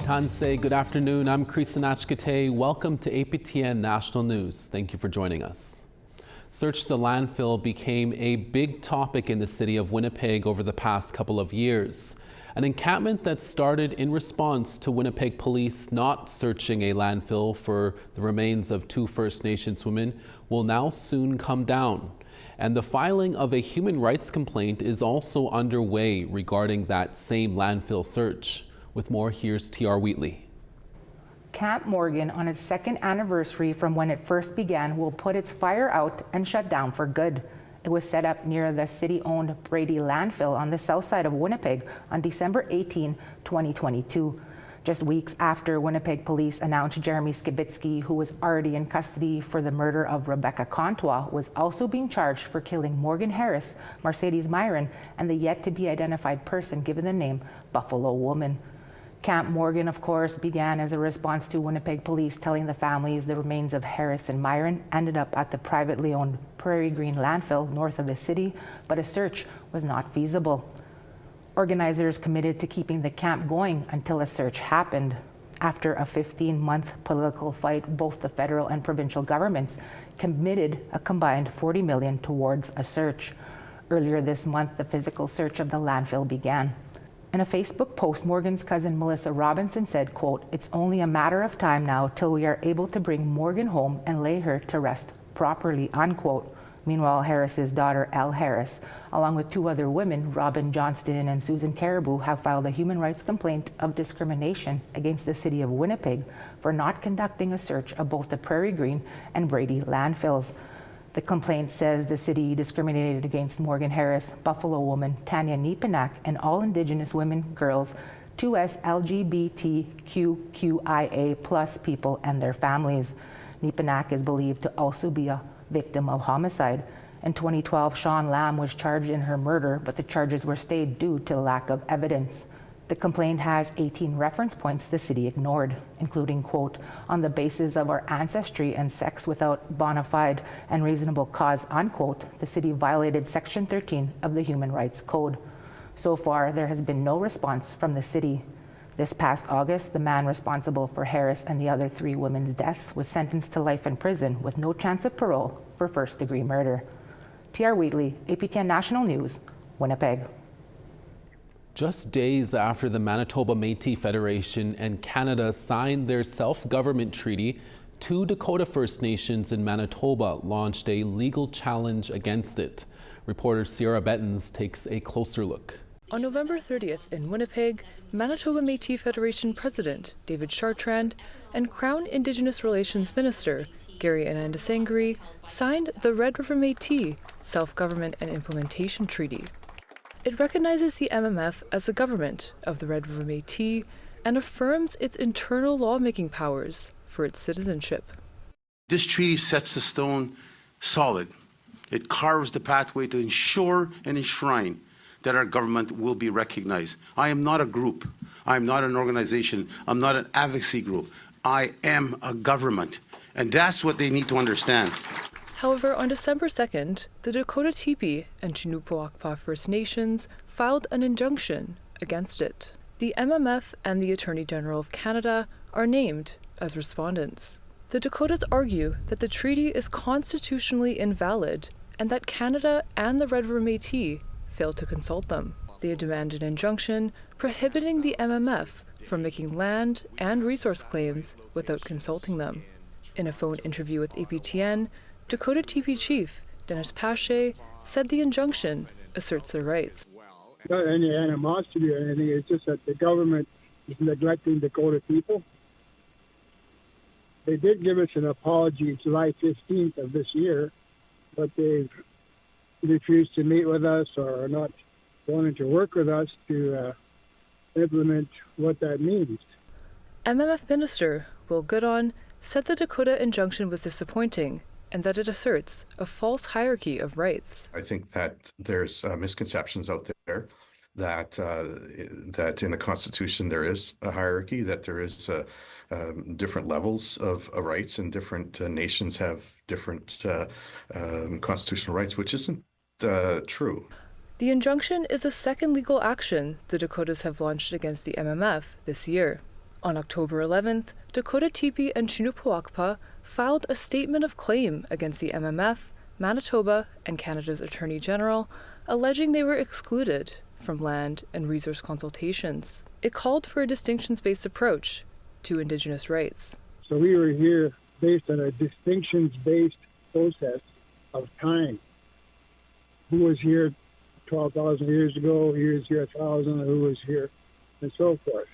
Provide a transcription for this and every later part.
Tanse, good afternoon. I'm Krisanachkate. Welcome to APTN National News. Thank you for joining us. Search the landfill became a big topic in the city of Winnipeg over the past couple of years. An encampment that started in response to Winnipeg police not searching a landfill for the remains of 2 First Nations women will now soon come down. And the filing of a human rights complaint is also underway regarding that same landfill search. With more, here's T.R. Wheatley. Camp Morgan, on its 2nd anniversary from when it first began, will put its fire out and shut down for good. It was set up near the city-owned Brady landfill on the south side of Winnipeg on December 18, 2022. Just weeks after Winnipeg police announced Jeremy Skibitsky, who was already in custody for the murder of Rebecca Contois, was also being charged for killing Morgan Harris, Mercedes Myron, and the yet-to-be-identified person given the name Buffalo Woman. Camp Morgan, of course, began as a response to Winnipeg police telling the families the remains of Harris and Myron ended up at the privately owned Prairie Green landfill north of the city, but a search was not feasible. Organizers committed to keeping the camp going until a search happened. After a 15-month political fight, both the federal and provincial governments committed a combined $40 million towards a search. Earlier this month, the physical search of the landfill began. In a Facebook post, Morgan's cousin Melissa Robinson said, quote, "It's only a matter of time now till we are able to bring Morgan home and lay her to rest properly," unquote. Meanwhile, Harris's daughter, Elle Harris, along with 2 other women, Robin Johnston and Susan Caribou, have filed a human rights complaint of discrimination against the city of Winnipeg for not conducting a search of both the Prairie Green and Brady landfills. The complaint says the city discriminated against Morgan Harris, Buffalo Woman, Tanya Nepanak, and all Indigenous women, girls, 2S LGBTQIA+ people and their families. Nepanak is believed to also be a victim of homicide. In 2012, Sean Lamb was charged in her murder, but the charges were stayed due to lack of evidence. The complaint has 18 reference points the city ignored, including, quote, "on the basis of our ancestry and sex without bona fide and reasonable cause," unquote. The city violated Section 13 of the Human Rights Code. So far, there has been no response from the city. This past August, the man responsible for Harris and the other 3 women's deaths was sentenced to life in prison with no chance of parole for first-degree murder. T.R. Wheatley, APTN National News, Winnipeg. Just days after the Manitoba Métis Federation and Canada signed their self-government treaty, 2 Dakota First Nations in Manitoba launched a legal challenge against it. Reporter Sierra Bettens takes a closer look. On November 30th in Winnipeg, Manitoba Métis Federation President David Chartrand and Crown Indigenous Relations Minister Gary Anandasangri signed the Red River Métis Self-Government and Implementation Treaty. It recognizes the MMF as a government of the Red River Métis and affirms its internal lawmaking powers for its citizenship. This treaty sets the stone solid. It carves the pathway to ensure and enshrine that our government will be recognized. I am not a group. I am not an organization. I'm not an advocacy group. I am a government. And that's what they need to understand. However, on December 2nd, the Dakota Teepee and Chinoopookpa First Nations filed an injunction against it. The MMF and the Attorney General of Canada are named as respondents. The Dakotas argue that the treaty is constitutionally invalid and that Canada and the Red River Métis failed to consult them. They demand an injunction prohibiting the MMF from making land and resource claims without consulting them. In a phone interview with APTN, Dakota Teepee Chief Dennis Pache said the injunction asserts their rights. Not any animosity or anything, it's just that the government is neglecting Dakota people. They did give us an apology July 15th of this year, but they've refused to meet with us or are not wanting to work with us to implement what that means. MMF Minister Will Goodon said the Dakota injunction was disappointing and that it asserts a false hierarchy of rights. I think that there's misconceptions out there that in the Constitution there is a hierarchy, that there is different levels of rights, and different nations have different constitutional rights, which isn't true. The injunction is the second legal action the Dakotas have launched against the MMF this year. On October 11th, Dakota Teepee and Chinupawakpa filed a statement of claim against the MMF, Manitoba, and Canada's Attorney General, alleging they were excluded from land and resource consultations. It called for a distinctions-based approach to Indigenous rights. So we were here based on a distinctions-based process of time. Who was here 12,000 years ago, who was here 1,000, who was here, and so forth.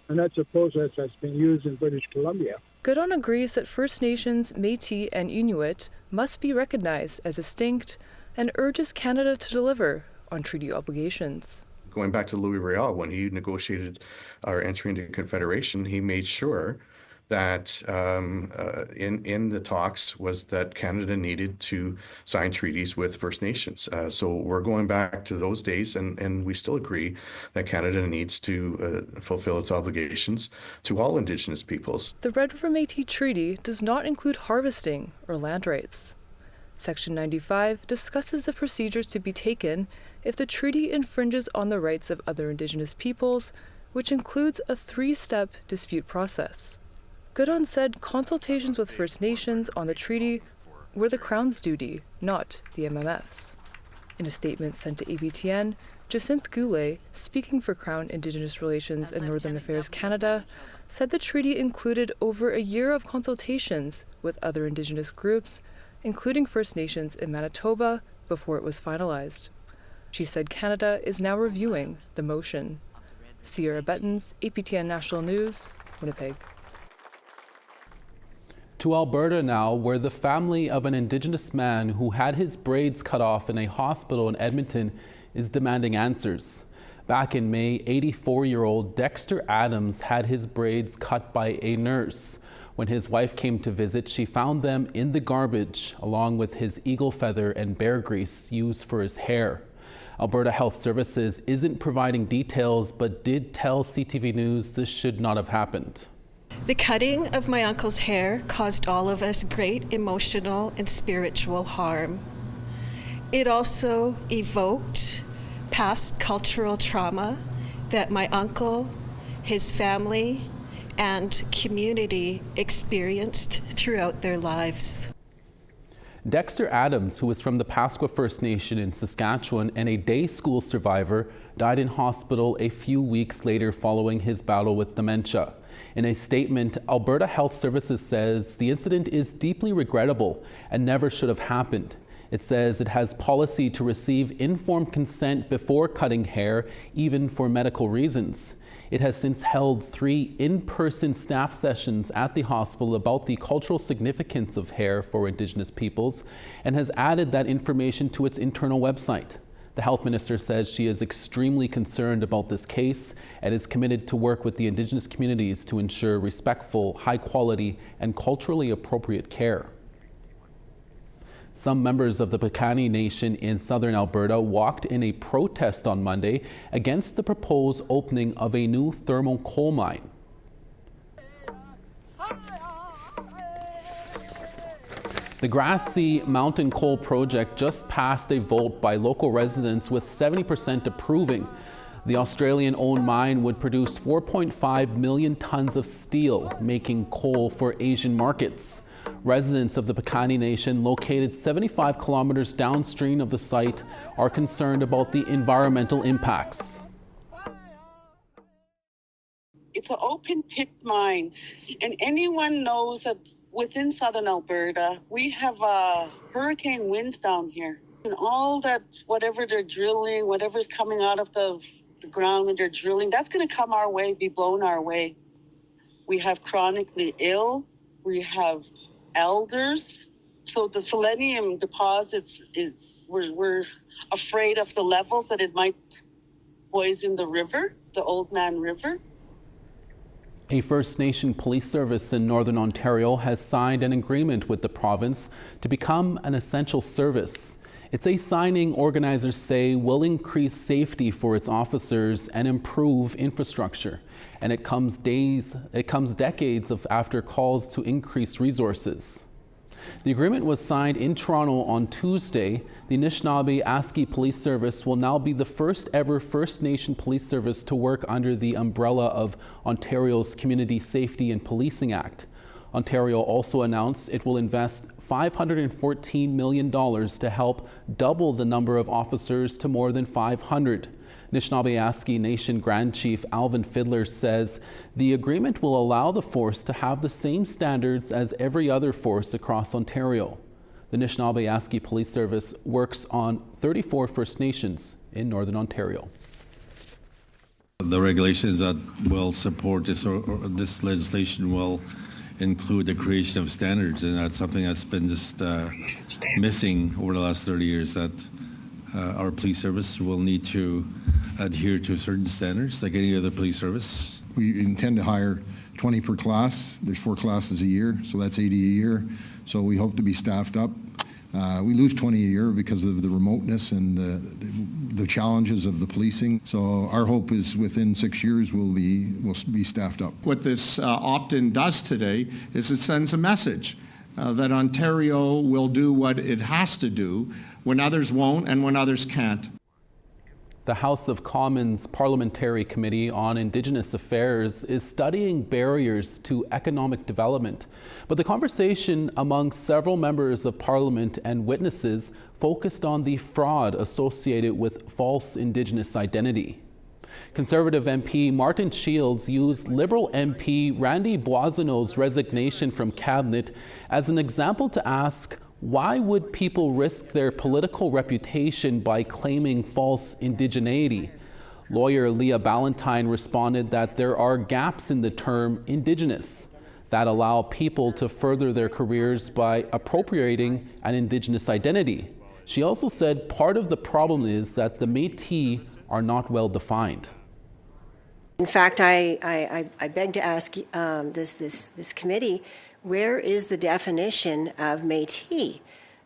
And that's a process that's been used in British Columbia. Goodon agrees that First Nations, Métis, and Inuit must be recognized as distinct and urges Canada to deliver on treaty obligations. Going back to Louis Riel, when he negotiated our entry into Confederation, he made sure that in the talks was that Canada needed to sign treaties with First Nations. So we're going back to those days, and we still agree that Canada needs to fulfill its obligations to all Indigenous peoples. The Red River Métis Treaty does not include harvesting or land rights. Section 95 discusses the procedures to be taken if the treaty infringes on the rights of other Indigenous peoples, which includes a 3-step dispute process. Goodon said consultations with First Nations on the treaty were the Crown's duty, not the MMF's. In a statement sent to APTN, Jacinth Goulet, speaking for Crown Indigenous Relations and Northern Affairs Canada, said the treaty included over a year of consultations with other Indigenous groups, including First Nations in Manitoba, before it was finalized. She said Canada is now reviewing the motion. Sierra Bettens, APTN National News, Winnipeg. To Alberta now, where the family of an Indigenous man who had his braids cut off in a hospital in Edmonton is demanding answers. Back in May, 84-year-old Dexter Adams had his braids cut by a nurse. When his wife came to visit, she found them in the garbage, along with his eagle feather and bear grease used for his hair. Alberta Health Services isn't providing details, but did tell CTV News this should not have happened. The cutting of my uncle's hair caused all of us great emotional and spiritual harm. It also evoked past cultural trauma that my uncle, his family, and community experienced throughout their lives. Dexter Adams, who was from the Pasqua First Nation in Saskatchewan and a day school survivor, died in hospital a few weeks later following his battle with dementia. In a statement, Alberta Health Services says the incident is deeply regrettable and never should have happened. It says it has policy to receive informed consent before cutting hair, even for medical reasons. It has since held 3 in-person staff sessions at the hospital about the cultural significance of hair for Indigenous peoples and has added that information to its internal website. The health minister says she is extremely concerned about this case and is committed to work with the Indigenous communities to ensure respectful, high quality, and culturally appropriate care. Some members of the Piikani Nation in southern Alberta walked in a protest on Monday against the proposed opening of a new thermal coal mine. The Grassy Mountain Coal Project just passed a vote by local residents with 70% approving. The Australian-owned mine would produce 4.5 million tons of steel, making coal for Asian markets. Residents of the Piikani Nation, located 75 kilometers downstream of the site, are concerned about the environmental impacts. It's an open pit mine, and anyone knows that within southern Alberta, we have hurricane winds down here. And all that, whatever they're drilling, whatever's coming out of the ground when they're drilling, that's going to come our way, be blown our way. We have chronically ill, we have elders. So the selenium deposits we're afraid of the levels that it might poison the river, the Old Man River. A First Nation police service in Northern Ontario has signed an agreement with the province to become an essential service. It's a signing organizers say will increase safety for its officers and improve infrastructure. And it comes decades after calls to increase resources. The agreement was signed in Toronto on Tuesday. The Nishnawbe Aski Police Service will now be the first ever First Nation police service to work under the umbrella of Ontario's Community Safety and Policing Act. Ontario also announced it will invest $514 million to help double the number of officers to more than 500. Nishnawbe Aski Nation Grand Chief Alvin Fiddler says the agreement will allow the force to have the same standards as every other force across Ontario. The Nishnawbe Aski Police Service works on 34 First Nations in Northern Ontario. The regulations that will support this this legislation will include the creation of standards, and that's something that's been just missing over the last 30 years, that our police service will need to adhere to certain standards like any other police service. We intend to hire 20 per class. There's 4 classes a year, so that's 80 a year. So we hope to be staffed up. We lose 20 a year because of the remoteness and the challenges of the policing. So our hope is within 6 years we'll be staffed up. What this opt-in does today is it sends a message that Ontario will do what it has to do when others won't and when others can't. The House of Commons Parliamentary Committee on Indigenous Affairs is studying barriers to economic development. But the conversation among several members of Parliament and witnesses focused on the fraud associated with false Indigenous identity. Conservative MP Martin Shields used Liberal MP Randy Boissonneau's resignation from Cabinet as an example to ask, why would people risk their political reputation by claiming false indigeneity? Lawyer Leah Ballantyne responded that there are gaps in the term Indigenous that allow people to further their careers by appropriating an Indigenous identity. She also said part of the problem is that the Métis are not well defined. In fact, I beg to ask this committee, where is the definition of Métis?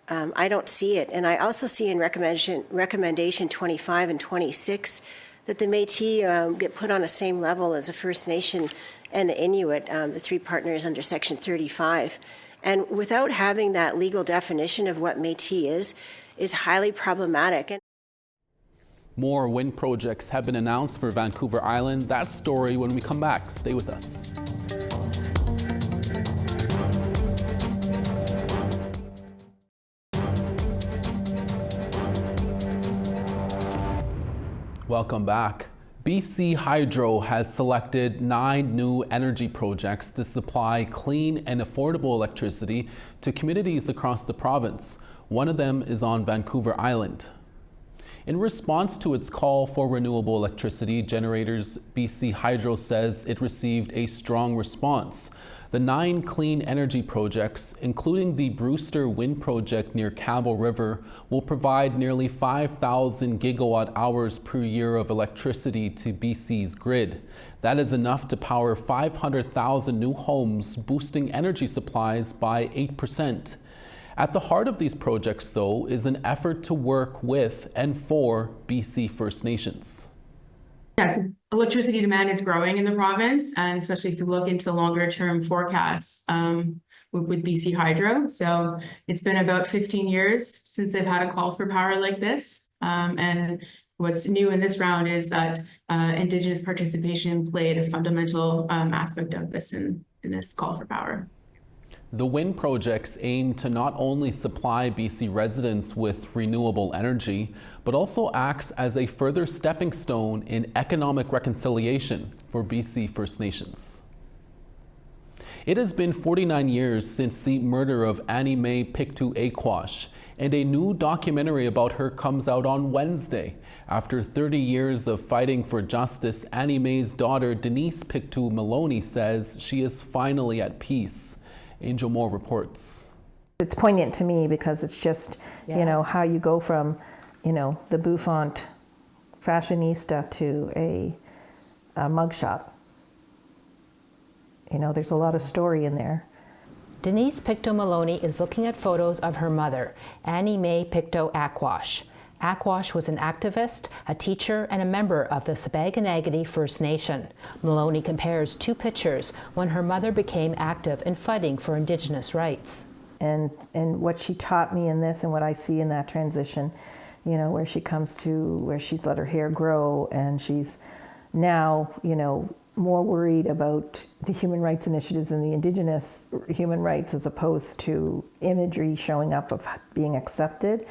I don't see it. And I also see in recommendation 25 and 26 that the Métis get put on the same level as the First Nation and the Inuit, the 3 partners under Section 35. And without having that legal definition of what Métis is highly problematic. More wind projects have been announced for Vancouver Island. That story when we come back. Stay with us. Welcome back. BC Hydro has selected 9 new energy projects to supply clean and affordable electricity to communities across the province. One of them is on Vancouver Island. In response to its call for renewable electricity generators, BC Hydro says it received a strong response. The 9 clean energy projects, including the Brewster Wind Project near Campbell River, will provide nearly 5,000 gigawatt hours per year of electricity to BC's grid. That is enough to power 500,000 new homes, boosting energy supplies by 8%. At the heart of these projects, though, is an effort to work with and for BC First Nations. Yes, electricity demand is growing in the province, and especially if you look into the longer term forecasts with BC Hydro. So it's been about 15 years since they've had a call for power like this. And what's new in this round is that Indigenous participation played a fundamental aspect of this in this call for power. The wind projects aim to not only supply BC residents with renewable energy, but also acts as a further stepping stone in economic reconciliation for BC First Nations. It has been 49 years since the murder of Annie Mae Pictou Aquash, and a new documentary about her comes out on Wednesday. After 30 years of fighting for justice, Annie Mae's daughter Denise Pictou Maloney says she is finally at peace. Angel Moore reports. It's poignant to me because it's just, you know, how you go from, you know, the bouffant fashionista to a mugshot. You know, there's a lot of story in there. Denise Pictou Maloney is looking at photos of her mother, Annie Mae Pictou Aquash. Aquash was an activist, a teacher, and a member of the Sipekne'katik First Nation. Maloney compares 2 pictures when her mother became active in fighting for Indigenous rights. And what she taught me in this and what I see in that transition, you know, where she comes to where she's let her hair grow and she's now, you know, more worried about the human rights initiatives and the Indigenous human rights as opposed to imagery showing up of being accepted.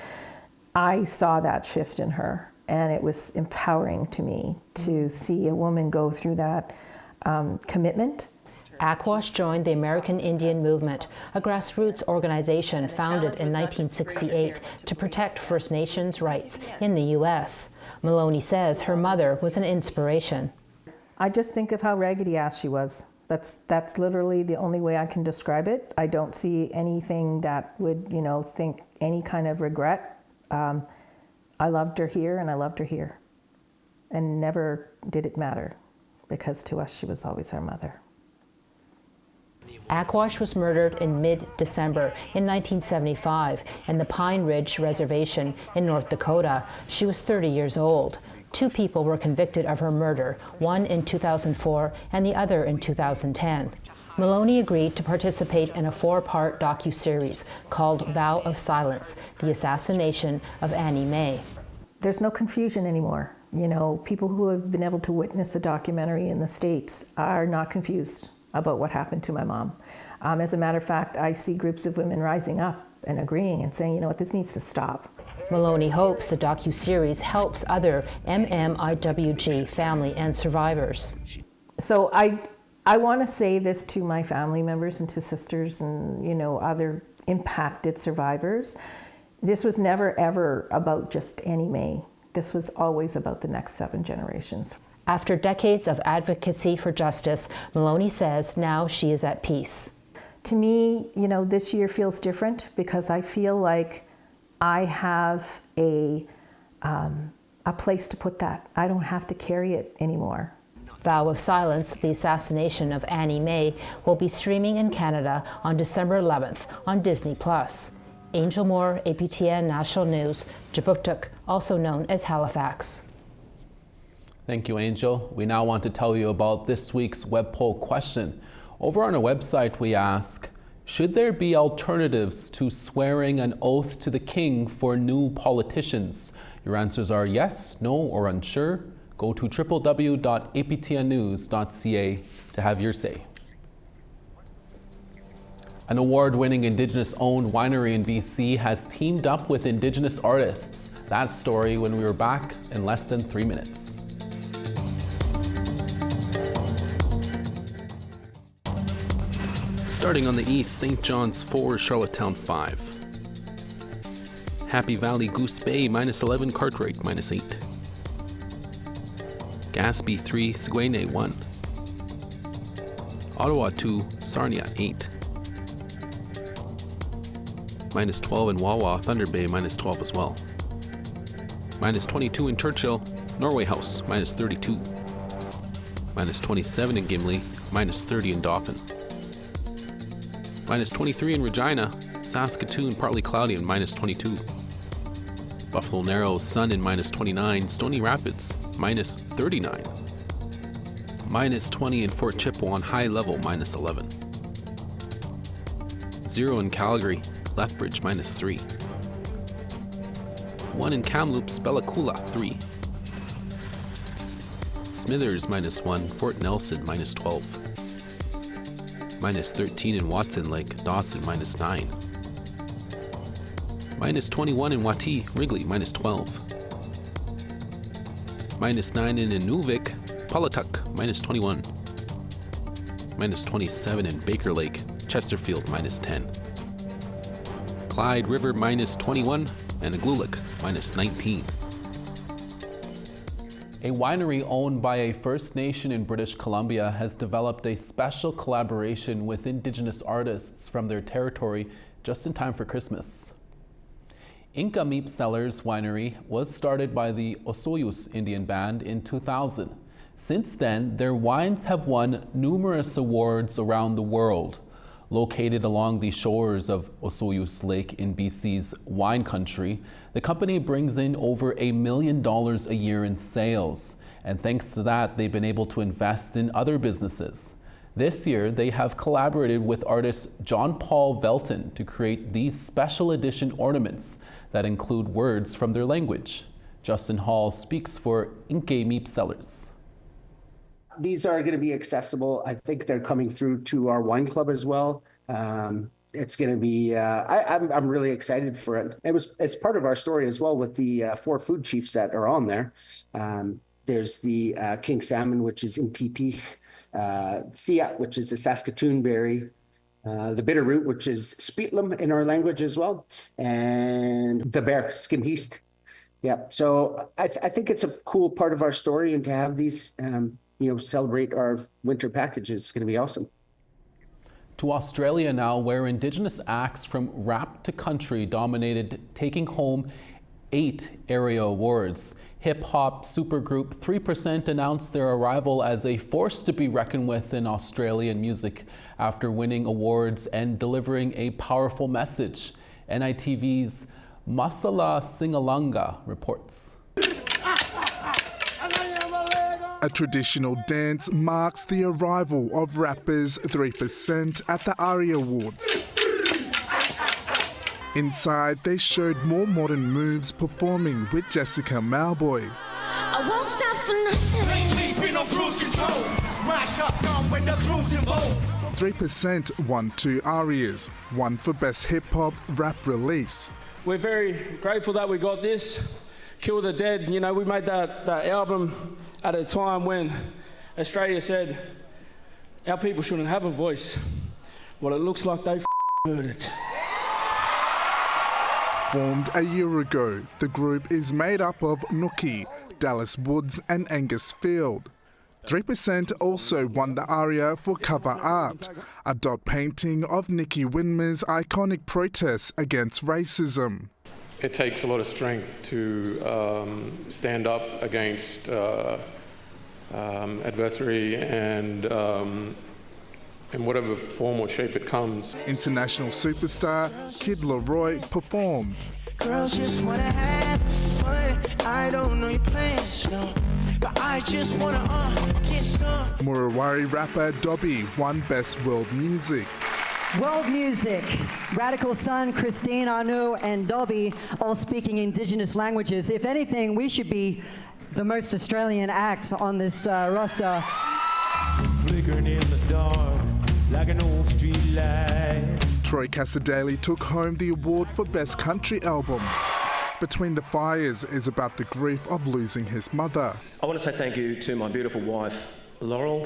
I saw that shift in her, and it was empowering to me to see a woman go through that commitment. Akwash joined the American Indian Movement, a grassroots organization founded in 1968 to protect First Nations rights in the U.S. Maloney says her mother was an inspiration. I just think of how raggedy-ass she was. That's literally the only way I can describe it. I don't see anything that would, you know, think any kind of regret. I loved her here and I loved her here. And never did it matter, because to us she was always our mother. Akwash was murdered in mid-December in 1975 in the Pine Ridge Reservation in North Dakota. She was 30 years old. 2 people were convicted of her murder, one in 2004 and the other in 2010. Maloney agreed to participate in a 4-part docuseries called Vow of Silence, the assassination of Annie Mae. There's no confusion anymore. You know, people who have been able to witness the documentary in the States are not confused about what happened to my mom. As a matter of fact, I see groups of women rising up and agreeing and saying, you know what, this needs to stop. Maloney hopes the docuseries helps other MMIWG family and survivors. So I want to say this to my family members and to sisters and, you know, other impacted survivors. This was never ever about just Annie Mae. This was always about the next 7 generations. After decades of advocacy for justice, Maloney says now she is at peace. To me, you know, this year feels different because I feel like I have a place to put that. I don't have to carry it anymore. Vow of Silence, the assassination of Annie Mae, will be streaming in Canada on December 11th on Disney+. Angel Moore, APTN National News, Jabuktuk, also known as Halifax. Thank you, Angel. We now want to tell you about this week's web poll question. Over on our website, we ask, should there be alternatives to swearing an oath to the king for new politicians? Your answers are yes, no, or unsure. Go to www.aptnnews.ca to have your say. An award-winning Indigenous-owned winery in BC has teamed up with Indigenous artists. That story when we were back in less than 3 minutes. Starting on the east, St. John's 4, Charlottetown 5. Happy Valley Goose Bay -11, Cartwright -8. Gaspé 3, Saguenay 1. Ottawa 2, Sarnia 8. -12 in Wawa, Thunder Bay -12 as well. -22 in Churchill, Norway House -32. -27 in Gimli, -30 in Dauphin. -23 in Regina, Saskatoon partly cloudy and -22. Buffalo Narrows, sun in -29, Stony Rapids -39. -20 in Fort Chippewa, high level -11. 0 in Calgary, Lethbridge -3. 1 in Kamloops, Bella Coola 3. Smithers -1, Fort Nelson -12. -13 in Watson Lake, Dawson -9. -21 in Wati, Wrigley -12. -9 in Inuvik, Paulatuk -21. -27 in Baker Lake, Chesterfield -10. Clyde River -21 and Igloolik -19. A winery owned by a First Nation in British Columbia has developed a special collaboration with Indigenous artists from their territory just in time for Christmas. Inca Meep Cellars Winery was started by the Osoyoos Indian Band in 2000. Since then, their wines have won numerous awards around the world. Located along the shores of Osoyoos Lake in BC's wine country, the company brings in over $1 million a year in sales. And thanks to that, they've been able to invest in other businesses. This year, they have collaborated with artist John Paul Velton to create these special edition ornaments that include words from their language. Justin Hall speaks for Encampment sellers. These are going to be accessible. I think they're coming through to our wine club as well. It's going to be, I'm really excited for it. It's part of our story as well with the 4 food chiefs that are on there. There's the king salmon, which is intiti, siat, which is a Saskatoon berry, the bitter root, which is speetlum in our language as well, and the bear, skimheast. Yeah, so I think it's a cool part of our story, and to have these, celebrate our winter packages is going to be awesome. To Australia now, where Indigenous acts from rap to country dominated, taking home 8 ARIA awards. Hip-hop supergroup 3% announced their arrival as a force to be reckoned with in Australian music after winning awards and delivering a powerful message. NITV's Masala Singalanga reports. A traditional dance marks the arrival of rappers 3% at the ARIA Awards. Inside, they showed more modern moves performing with Jessica Malboy. I won't stop for nothing. Ain't no cruise control. Ride shotgun when the cruise involved. 3% won 2 ARIAs, one for Best Hip Hop Rap Release. We're very grateful that we got this. Kill the Dead, we made that album at a time when Australia said our people shouldn't have a voice. Well, it looks like they heard it. Formed a year ago, the group is made up of Nookie, Dallas Woods and Angus Field. 3% also won the ARIA for cover art, a dot painting of Nicky Winmer's iconic protests against racism. It takes a lot of strength to stand up against adversary and in whatever form or shape it comes. International superstar Kid Leroy performed. Girls just wanna have fun. I don't know your plans, no, but I just wanna get some. Murawari rapper Dobby won Best World Music. World Music, Radical Sun, Christine Anu, and Dobby, all speaking Indigenous languages. If anything, we should be the most Australian act on this roster. Flickering in the dark like an old street light. Troy Casadele took home the award for Best Country Album. Between the Fires is about the grief of losing his mother. I want to say thank you to my beautiful wife, Laurel.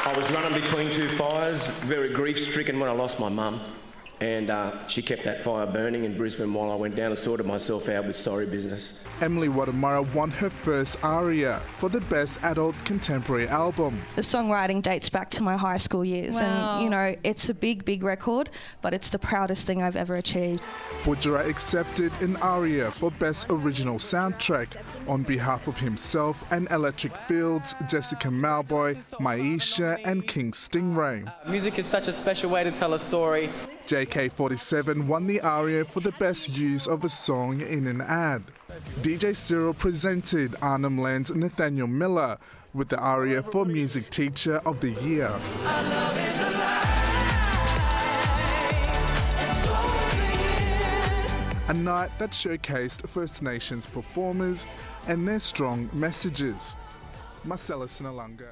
I was running between 2 fires, very grief-stricken when I lost my mum. And she kept that fire burning in Brisbane while I went down and sorted myself out with sorry business. Emily Watamara won her first ARIA for the Best Adult Contemporary Album. The songwriting dates back to my high school years. Wow. And, it's a big, big record, but it's the proudest thing I've ever achieved. Budjera accepted an ARIA for Best Original Soundtrack on behalf of himself and Electric Fields, Jessica Malboy, Maisha and King Stingray. Music is such a special way to tell a story. JK47 won the ARIA for the best use of a song in an ad. DJ Cyril presented Arnhem Land's Nathaniel Miller with the ARIA for Music Teacher of the Year. A night that showcased First Nations performers and their strong messages. Marcella Sinalanga.